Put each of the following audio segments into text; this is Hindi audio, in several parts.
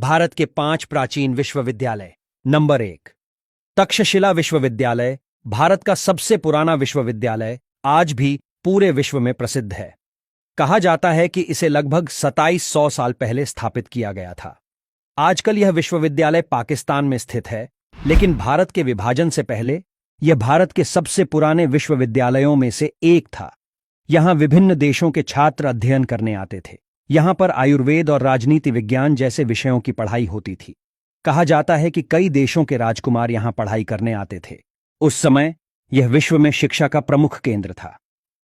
भारत के 5 प्राचीन विश्वविद्यालय। नंबर 1, तक्षशिला विश्वविद्यालय। भारत का सबसे पुराना विश्वविद्यालय, आज भी पूरे विश्व में प्रसिद्ध है। कहा जाता है कि इसे लगभग 2700 साल पहले स्थापित किया गया था। आजकल यह विश्वविद्यालय पाकिस्तान में स्थित है, लेकिन भारत के विभाजन से पहले यह भारत के सबसे पुराने विश्वविद्यालयों में से एक था। यहां विभिन्न देशों के छात्र अध्ययन करने आते थे। यहां पर आयुर्वेद और राजनीति विज्ञान जैसे विषयों की पढ़ाई होती थी। कहा जाता है कि कई देशों के राजकुमार यहां पढ़ाई करने आते थे। उस समय यह विश्व में शिक्षा का प्रमुख केंद्र था।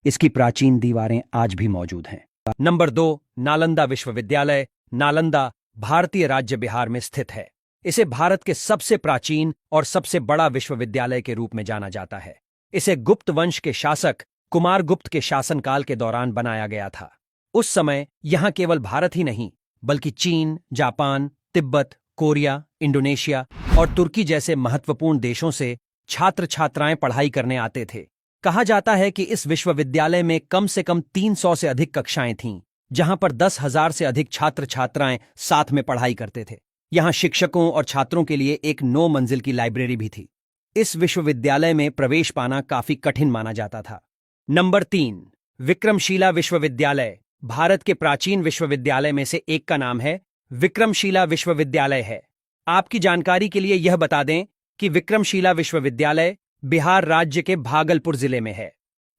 इसकी प्राचीन दीवारें आज भी मौजूद हैं। नंबर 2, नालंदा विश्वविद्यालय। नालंदा भारतीय राज्य बिहार में स्थित है। इसे भारत के सबसे प्राचीन और सबसे बड़ा विश्वविद्यालय के रूप में जाना जाता है। इसे गुप्त वंश के शासक कुमारगुप्त के शासनकाल के दौरान बनाया गया था। उस समय यहां केवल भारत ही नहीं, बल्कि चीन, जापान, तिब्बत, कोरिया, इंडोनेशिया और तुर्की जैसे महत्वपूर्ण देशों से छात्र छात्राएं पढ़ाई करने आते थे। कहा जाता है कि इस विश्वविद्यालय में कम से कम 300 से अधिक कक्षाएं थीं, जहां पर 10,000 से अधिक छात्र छात्राएं साथ में पढ़ाई करते थे। यहां शिक्षकों और छात्रों के लिए एक 9 मंजिल की लाइब्रेरी भी थी। इस विश्वविद्यालय में प्रवेश पाना काफी कठिन माना जाता था। नंबर 3, विक्रमशिला विश्वविद्यालय। भारत के प्राचीन विश्वविद्यालय में से एक का नाम है विक्रमशिला विश्वविद्यालय है। आपकी जानकारी के लिए यह बता दें कि विक्रमशिला विश्वविद्यालय बिहार राज्य के भागलपुर जिले में है।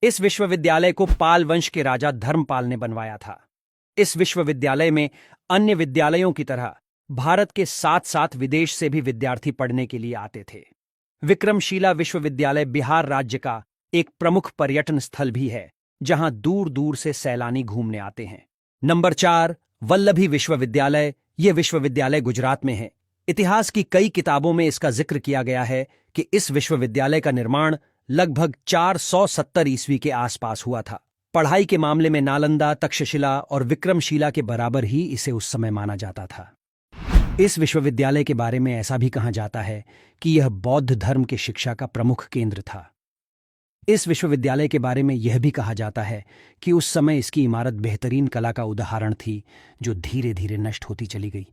इस विश्वविद्यालय को पाल वंश के राजा धर्मपाल ने बनवाया था। इस विश्वविद्यालय में अन्य विद्यालयों की तरह भारत के साथ साथ विदेश से भी विद्यार्थी पढ़ने के लिए आते थे। विक्रमशिला विश्वविद्यालय बिहार राज्य का एक प्रमुख पर्यटन स्थल भी है, जहां दूर दूर से सैलानी घूमने आते हैं। नंबर 4, वल्लभी विश्वविद्यालय। यह विश्वविद्यालय गुजरात में है। इतिहास की कई किताबों में इसका जिक्र किया गया है कि इस विश्वविद्यालय का निर्माण लगभग 470 ईस्वी के आसपास हुआ था। पढ़ाई के मामले में नालंदा, तक्षशिला और विक्रमशिला के बराबर ही इसे उस समय माना जाता था। इस विश्वविद्यालय के बारे में ऐसा भी कहा जाता है कि यह बौद्ध धर्म की शिक्षा का प्रमुख केंद्र था। इस विश्वविद्यालय के बारे में यह भी कहा जाता है कि उस समय इसकी इमारत बेहतरीन कला का उदाहरण थी, जो धीरे धीरे नष्ट होती चली गई।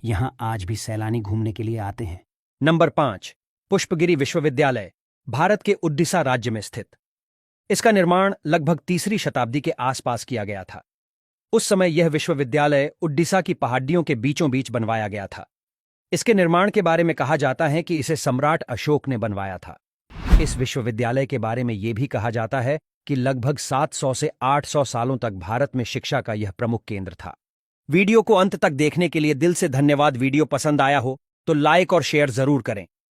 यहां आज भी सैलानी घूमने के लिए आते हैं। नंबर 5, पुष्पगिरी विश्वविद्यालय। भारत के उड़ीसा राज्य में स्थित। इसका निर्माण लगभग 3री शताब्दी के आसपास किया गया था। उस समय यह विश्वविद्यालय उड़ीसा की पहाड़ियों के बीचों बीच बनवाया गया था। इसके निर्माण के बारे में कहा जाता है कि इसे सम्राट अशोक ने बनवाया था। इस विश्वविद्यालय के बारे में यह भी कहा जाता है कि लगभग 700 से 800 सालों तक भारत में शिक्षा का यह प्रमुख केंद्र था। वीडियो को अंत तक देखने के लिए दिल से धन्यवाद। वीडियो पसंद आया हो तो लाइक और शेयर जरूर करें।